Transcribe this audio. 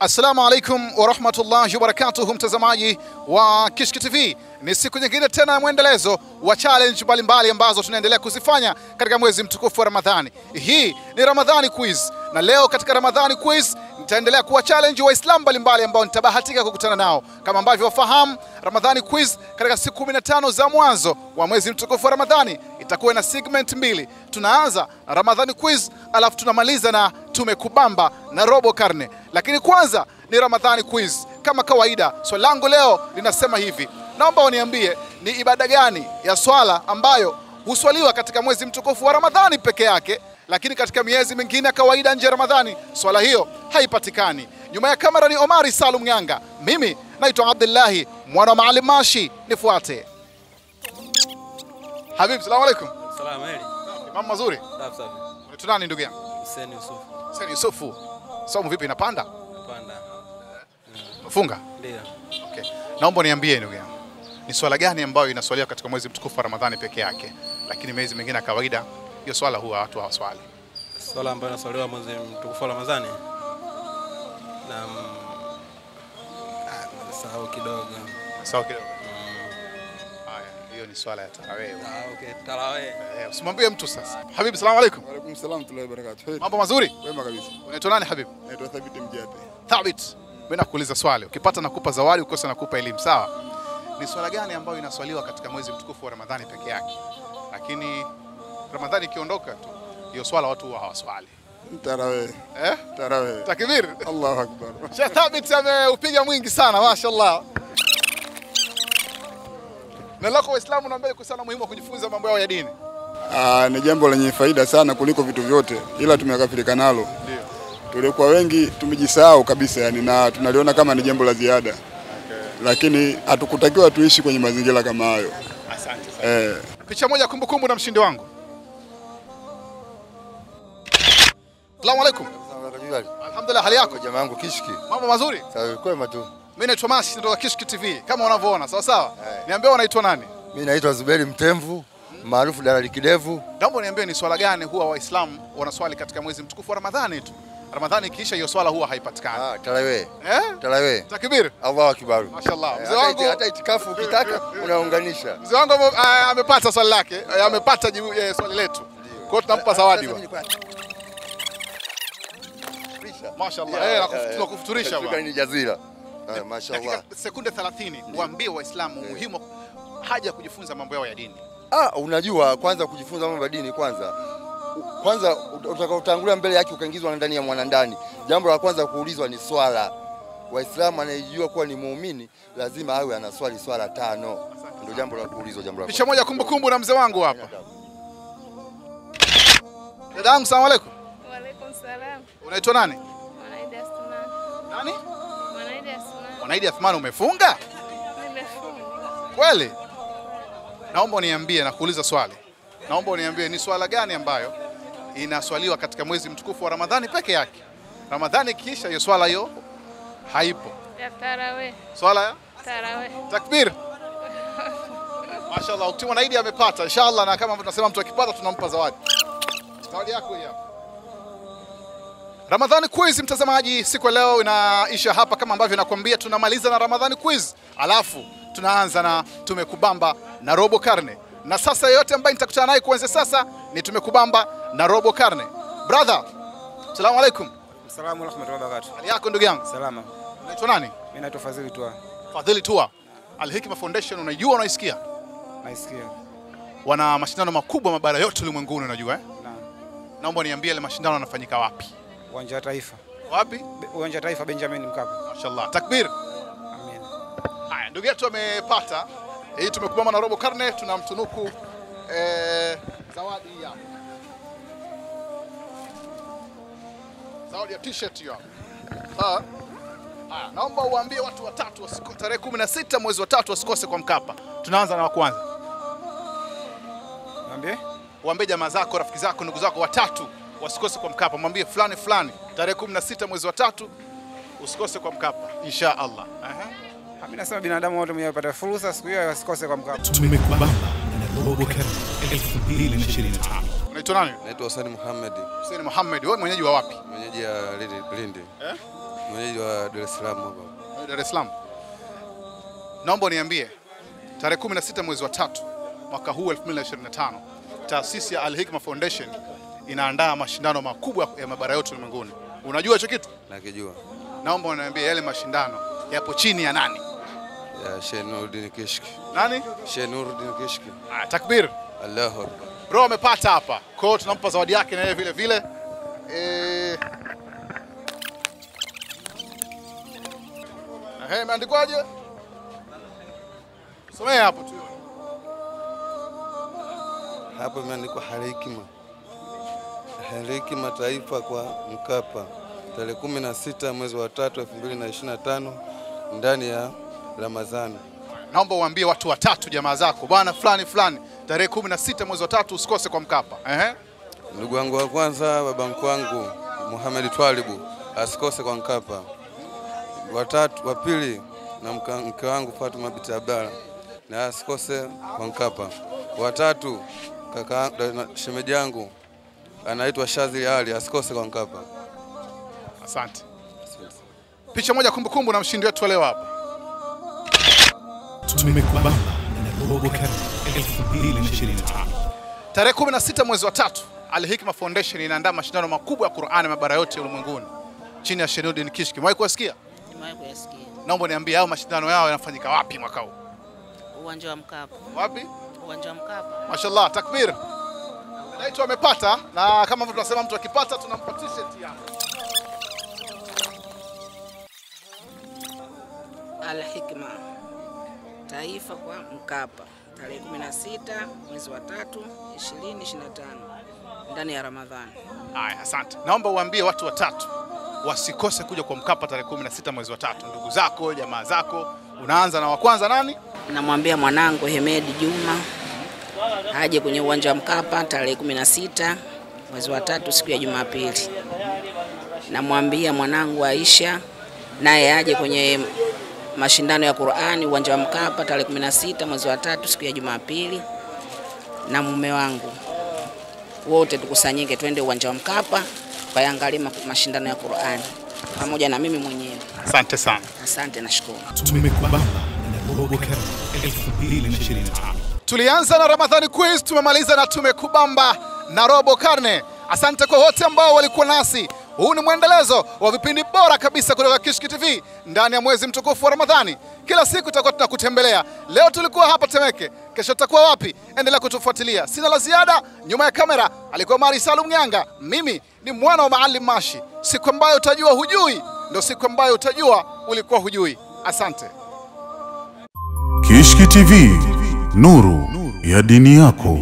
Assalamu alaikum wa rahmatullahi wa barakatuh, mtazamaji wa Kishki TV. Ni siku nyingine tena ya mwendelezo wa challenge mbalimbali ambazo tunaendelea kuzifanya katika mwezi mtukufu wa Ramadhani. Hii ni Ramadhani Quiz, na leo katika Ramadhani Quiz nitaendelea kuwa challenge Waislamu mbalimbali ambao nitabahatika kukutana nao. Kama ambavyo wafahamu, Ramadhani Quiz katika siku 15 za mwanzo wa mwezi mtukufu wa Ramadhani itakuwa na segment mbili. Tunaanza Ramadhani Quiz alafu tunamaliza na tumekubamba na robo karne. Lakini kwanza ni Ramadhani Quiz. Kama kawaida, swali langu leo linasema hivi: naomba uniambie ni ibada gani ya swala ambayo huswaliwa katika mwezi mtukufu wa Ramadhani peke yake, lakini katika miezi mingine ya kawaida nje ya Ramadhani swala hiyo haipatikani. Nyuma ya kamera ni Omari Salum Nyanga, mimi naitwa Abdullahi mwana Maalim Mashi, nifuate. Habib, salamu alaikum. Salamu alaykum. Mambo mazuri? Safi safi. Unaitwa nani ndugu yangu? Hussein Yusuf. Hussein Yusufu. Somo vipi, inapanda? Napanda. Umefunga? Ndio. Okay. Naomba niambie ndugu yangu, ni swala gani ambayo inaswaliwa katika mwezi mtukufu wa Ramadhani peke yake, lakini miezi mingine ya kawaida hiyo swala huwa watu hawaswali? Swala ambayo inaswaliwa mwezi mtukufu wa Ramadhani. Sahau kidogo. Sawa kidogo. Haya, hiyo ni swala ya tarawih. Okay, tarawih. Usimwambie mtu sasa. Habib, salamu alaikum. Wa alaikum salam wa rahmatullahi wa barakatuh. Mambo mazuri? Wema kabisa. Unaitwa nani Habib? Naitwa Thabit Mjate. Thabit. Mimi nakuuliza swali. Ukipata nakupa zawadi, ukikosa nakupa elimu, sawa? Ni swala gani ambayo inaswaliwa katika mwezi mtukufu wa Ramadhani peke yake, lakini Ramadhani ikiondoka tu hiyo swala watu huwa hawaswali? Tarawih. Tarawih. Takbir. Allahu akbar. Sheikh Thabit ameupiga mwingi sana, mashaallah. Na lako Waislamu naomba kusana muhimu kujifunza mambo yao ya dini. Ni jambo lenye faida sana kuliko vitu vyote, ila tumekafirika nalo. Ndio. Tulikuwa wengi tumejisahau kabisa, yani, na tunaliona kama ni jambo la ziada. Okay. Lakini hatukutakiwa tuishi kwenye mazingira kama hayo. Asante sana. Picha moja kumbukumbu na mshindi wangu. Assalamu alaikum. Alhamdulillah, hali yako? Jamaa wangu Kishki. Mambo mazuri? Sawa, kwema tu. Mimi naitwa Mashi kutoka Kishki TV kama unavyoona, sawa sawa? Niambie unaitwa nani? Mimi naitwa Zuberi Mtemvu, maarufu Dalali Kidevu. Naomba niambie ni swala gani huwa Waislamu wanaswali katika mwezi mtukufu wa Ramadhani tu? Ramadhani ikiisha hiyo swala huwa haipatikani. Tarawih. Tarawih. Takbir. Allahu akbar. Mashaallah. Mzee wangu hata itikafu ukitaka unaunganisha. Mzee wangu amepata swali lake, amepata swali letu. Kwa hiyo tunampa zawadi bwana. Mashaallah. Tunakufuturisha bwana. Shukrani jazira. Mashaallah. Sekunde 30 waambie Waislamu umuhimu haja ya kujifunza mambo yao ya dini. Unajua, kwanza kujifunza mambo ya dini kwanza utakaotangulia mbele yake ukaingizwa ndani ya mwanandani. Jambo la kwanza kuulizwa ni swala. Waislamu anayejua kuwa ni muumini lazima awe anaswali swala 5. Ndio jambo la kuulizwa, jambo la kwanza. Picha moja kumbukumbu na mzee wangu hapa. Dadangu, salamu alaikum. Wa alaikum salam. Unaitwa nani? Mwanaidi Athman. Nani? Mwanaidi Athman. Mwanaidi Athman, umefunga? Nimefunga. Kweli? Naomba uniambie, na kuuliza swali. Naomba uniambie ni swala gani ambayo inaswaliwa katika mwezi mtukufu wa Ramadhani peke yake, Ramadhani ikiisha hiyo swala hiyo haipo? Ya tarawih. Swala ya Tarawih. takbir. Mashaallah, ukti Mwanaidi amepata inshallah, na kama tunasema mtu akipata tunampa zawadi. Zawadi yako hii hapa. Ramadhani Quiz, mtazamaji, siku leo inaisha hapa. Kama ambavyo nakwambia, tunamaliza na Ramadhani Quiz, alafu tunaanza na tumekubamba na robo karne. Na sasa yote ambaye nitakutana naye kuanzia sasa ni tumekubamba na robo karne. Brother, assalamu alaikum. Assalamu rahmatullahi wa barakatuh. Hali yako ndugu yangu? Salama. Unaitwa nani? Mimi naitwa Fadhili Tua. Fadhili Tua. Al Hikma Foundation, unajua, unaisikia? Naisikia. Wana mashindano makubwa mabara yote ulimwenguni, unajua eh? Naam. Naomba niambie ile mashindano yanafanyika wapi? Uwanja wa Taifa. Wapi? Uwanja wa Taifa Benjamin Mkapa. Mashaallah. Takbir. Amin. Haya, ndugu yetu amepata. Hii tumekubamba na robo karne, tunamtunuku zawadi hii hapa. Zawadi ya t-shirt hiyo hapa. Haya, naomba uambie watu watatu wasikose tarehe 16 mwezi wa 3 wasikose kwa Mkapa. Tunaanza na wa kwanza. Mwambie? Waambie jamaa zako, rafiki zako, ndugu zako watatu wasikose kwa Mkapa. Mwambie fulani fulani tarehe 16 mwezi wa 3 usikose kwa Mkapa insha Allah. Mimi nasema binadamu wote mwenye fursa siku hiyo wasikose kwa Mkapa. Tumekubamba na robo karne 2025. Unaitwa nani? Naitwa Hussein Muhammad. Hussein Muhammad, wewe mwenyeji wa wapi? Mwenyeji ya Lindi. Mwenyeji wa Dar es Salaam hapa. Dar es Salaam. Naomba niambie, tarehe 16 mwezi wa 3 mwaka huu 2025, taasisi ya Al Hikma Foundation inaandaa mashindano makubwa ya mabara yote ulimwenguni. Unajua hicho kitu? Nakijua. Naomba uniambie yale mashindano yapo chini ya nani? Ya Sheikh Nuruddin Kishki. Nani? Sheikh Nuruddin Kishki. Takbir. Allahu Akbar. Bro amepata hapa. Kwa hiyo tunampa zawadi yake na yeye vile vile. Imeandikwaje? Somea hapo tu. Hapo imeandikwa Al Hikma. Al Hikma Taifa kwa Mkapa. Tarehe 16 mwezi wa 3 2025 ndani ya Ramadhani. Naomba uambie watu watatu jamaa zako bwana fulani tarehe 16 mwezi wa 3 usikose kwa Mkapa. Ndugu wangu wa kwanza baba mkwangu Muhammad Twalibu asikose kwa Mkapa. Wa pili na mke wangu Fatuma binti Abdalla na asikose kwa Mkapa. Wa tatu kaka shemeji yangu anaitwa Shazili Ali asikose kwa Mkapa. Asante. Picha moja kumbukumbu na mshindi wetu leo hapa. Tumekubamba na Robo Cup 2025. Tarehe 16 mwezi wa 3 Al Hikma Foundation inaandaa mashindano makubwa ya Qur'ani mabara yote ulimwenguni chini ya Sheikh Nuruddin Kishki. Umewahi kusikia? Nimewahi kusikia. Naomba niambie hao mashindano yao yanafanyika wapi mwaka huu? Uwanja wa Mkapa. Wapi? Uwanja wa Mkapa. Mashallah, takbir. Naitwa amepata na kama tunasema mtu akipata tunampa t-shirt hapa. Al Hikma Taifa kwa Mkapa tarehe 16 mwezi wa 3 2025 ndani ya Ramadhani. Haya, asante. Naomba uambie watu watatu wasikose kuja kwa Mkapa tarehe 16 mwezi wa 3. Ndugu zako, jamaa zako. Unaanza na wa kwanza nani? Namwambia mwanangu Hemedi Juma aje kwenye uwanja wa Mkapa tarehe 16 mwezi wa 3 siku ya Jumapili. Namwambia mwanangu Aisha naye aje kwenye mashindano ya Qur'ani uwanja wa Mkapa tarehe 16 mwezi wa 3 siku ya Jumapili. Na mume wangu wote tukusanyike twende uwanja wa Mkapa kaangalie mashindano ya Qur'ani pamoja na mimi mwenyewe. Asante sana. Asante, nashukuru. Tumekubamba na Robo Cup 2025. Tulianza na Ramadhani quiz, tumemaliza na tumekubamba na robo karne. Asante kwa wote ambao walikuwa nasi. Huu ni mwendelezo wa vipindi bora kabisa kutoka Kishki TV ndani ya mwezi mtukufu wa Ramadhani. Kila siku tutakuwa tunakutembelea. Leo tulikuwa hapa Temeke, kesho tutakuwa wapi? Endelea kutufuatilia. Sina la ziada. Nyuma ya kamera alikuwa Mari Salum Nyanga. Mimi ni mwana wa Maalim Mashi. Siku ambayo utajua hujui ndio siku ambayo utajua ulikuwa hujui. Asante. Kishki TV, nuru ya dini yako.